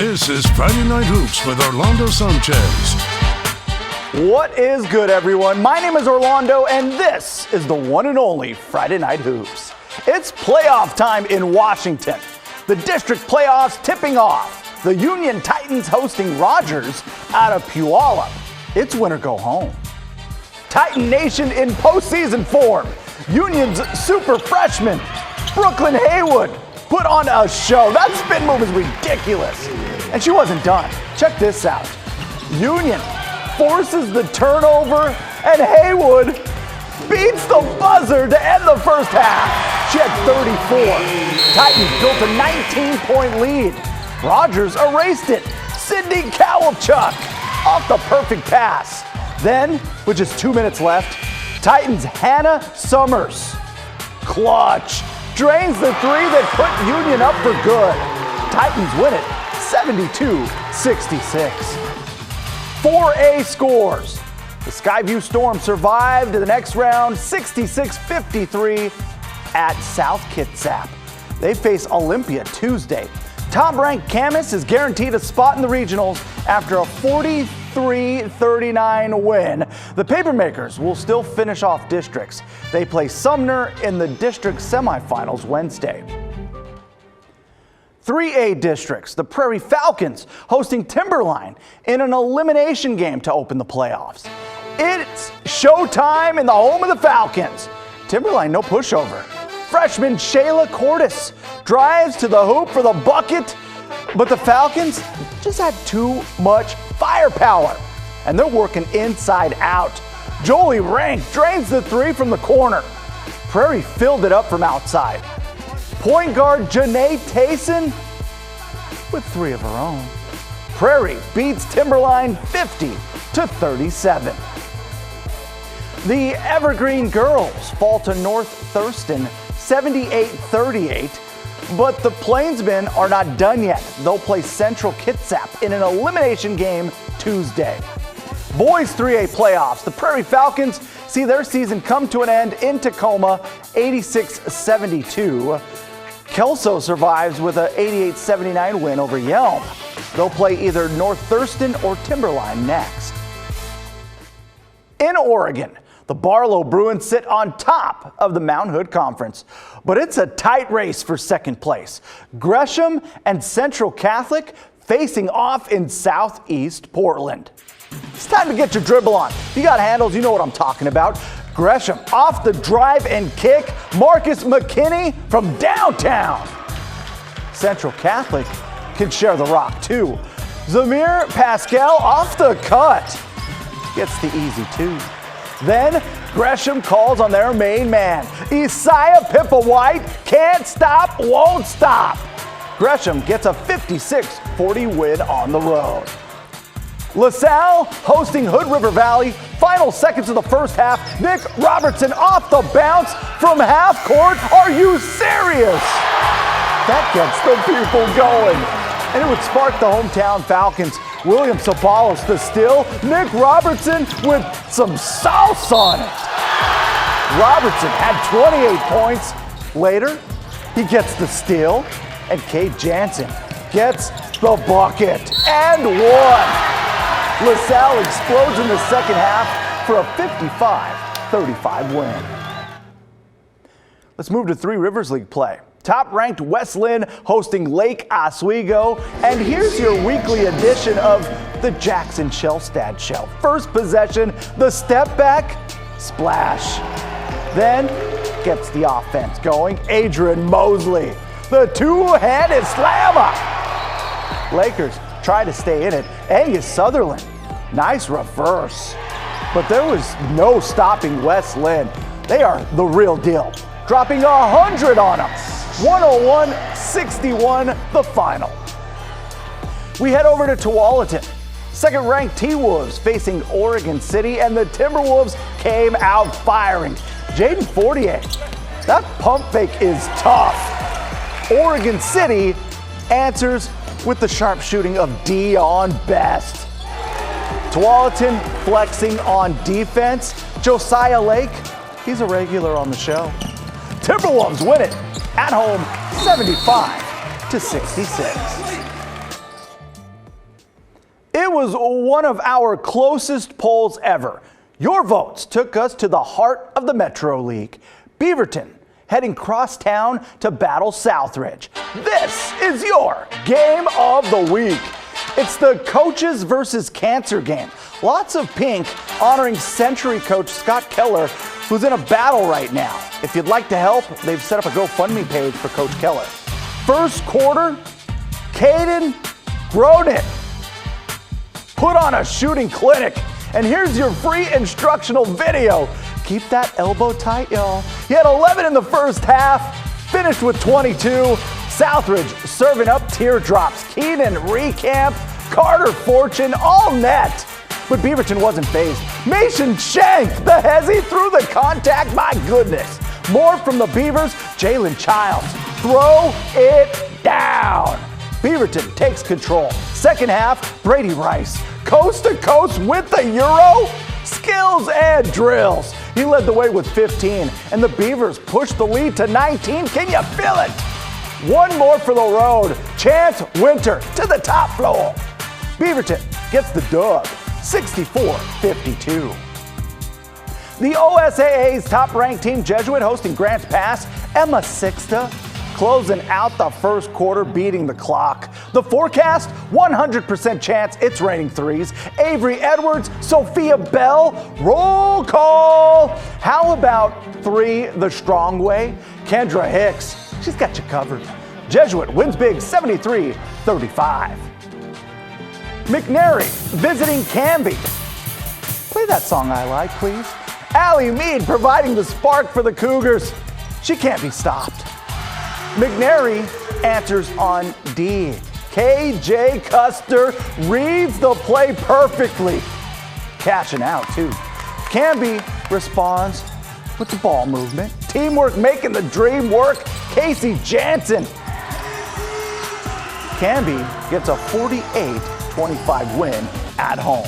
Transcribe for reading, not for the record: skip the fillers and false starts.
This is Friday Night Hoops with Orlando Sanchez. What is good, everyone? My name is Orlando, and this is the one and only Friday Night Hoops. It's playoff time in Washington. The district playoffs tipping off. The Union Titans hosting Rogers out of Puyallup. It's win or go home. Titan Nation in postseason form. Union's super freshman, Brooklyn Haywood, put on a show. That spin move is ridiculous. And she wasn't done. Check this out. Union forces the turnover, and Haywood beats the buzzer to end the first half. She had 34. Titans built a 19-point lead. Rogers erased it. Sydney Kowalchuk off the perfect pass. Then, with just 2 minutes left, Titans' Hannah Summers, clutch, drains the three that put Union up for good. Titans win it 72-66. 4A scores. The Skyview Storm survived to the next round 66-53 at South Kitsap. They face Olympia Tuesday. Top-ranked Camas is guaranteed a spot in the regionals after a 43-39 win. The Papermakers will still finish off districts. They play Sumner in the district semifinals Wednesday. 3A districts, the Prairie Falcons hosting Timberline in an elimination game to open the playoffs. It's showtime in the home of the Falcons. Timberline no pushover. Freshman Shayla Cordes drives to the hoop for the bucket, but the Falcons just had too much firepower, and they're working inside out. Jolie Rank drains the three from the corner. Prairie filled it up from outside. Point guard Janae Tayson with three of her own. Prairie beats Timberline 50-37. The Evergreen girls fall to North Thurston 78-38, but the Plainsmen are not done yet. They'll play Central Kitsap in an elimination game Tuesday. Boys 3A playoffs. The Prairie Falcons see their season come to an end in Tacoma 86-72. Kelso survives with an 88-79 win over Yelm. They'll play either North Thurston or Timberline next. In Oregon, the Barlow Bruins sit on top of the Mount Hood Conference, but it's a tight race for second place. Gresham and Central Catholic facing off in Southeast Portland. It's time to get your dribble on. If you got handles, you know what I'm talking about. Gresham off the drive and kick. Marcus McKinney from downtown. Central Catholic can share the rock too. Zamir Pascal off the cut. Gets the easy two. Then Gresham calls on their main man. Isaiah Pippa-White can't stop, won't stop. Gresham gets a 56-40 win on the road. LaSalle hosting Hood River Valley. Final seconds of the first half. Nick Robertson off the bounce from half court. Are you serious? That gets the people going. And it would spark the hometown Falcons. William Sabalos the steal. Nick Robertson with some sauce on it. Robertson had 28 points. Later, he gets the steal. And Kate Jansen gets the bucket. And one. LaSalle explodes in the second half for a 55-35 win. Let's move to Three Rivers League play. Top-ranked West Lynn hosting Lake Oswego. And here's your weekly edition of the Jackson Shellstad Show. First possession, the step back, splash. Then gets the offense going. Adrian Mosley, the two-handed slammer. Lakers try to stay in it. Angus Sutherland, nice reverse. But there was no stopping West Lynn. They are the real deal. Dropping 100 on them. 101-61 the final. We head over to Tualatin. Second-ranked T-Wolves facing Oregon City, and the Timberwolves came out firing. Jaden Fortier, that pump fake is tough. Oregon City answers with the sharp shooting of Dion Best. Tualatin flexing on defense. Josiah Lake, he's a regular on the show. Timberwolves win it at home 75-66. was one of our closest polls ever. Your votes took us to the heart of the Metro League. Beaverton heading crosstown to battle Southridge. This is your game of the week. It's the coaches versus cancer game. Lots of pink honoring Century coach Scott Keller, who's in a battle right now. If you'd like to help, they've set up a GoFundMe page for Coach Keller. First quarter, Caden Groden put on a shooting clinic. And here's your free instructional video. Keep that elbow tight, y'all. He had 11 in the first half, finished with 22. Southridge serving up teardrops. Keenan Recamp, Carter Fortune, all net. But Beaverton wasn't phased. Mason Shank, the hezzy through the contact, my goodness. More from the Beavers, Jalen Childs. Throw it down. Beaverton takes control. Second half, Brady Rice, coast to coast with the Euro, skills and drills. He led the way with 15, and the Beavers pushed the lead to 19. Can you feel it? One more for the road. Chance Winter to the top floor. Beaverton gets the dub, 64-52. The OSAA's top-ranked team, Jesuit, hosting Grants Pass, Emma Sixta, closing out the first quarter, beating the clock. The forecast, 100% chance it's raining threes. Avery Edwards, Sophia Bell, roll call. How about three the strong way? Kendra Hicks, she's got you covered. Jesuit wins big, 73-35. McNary visiting Canby. Play that song I like, please. Allie Mead providing the spark for the Cougars. She can't be stopped. McNary answers on D. KJ Custer reads the play perfectly. Cashing out, too. Canby responds with the ball movement. Teamwork making the dream work. Casey Jansen. Canby gets a 48-25 win at home.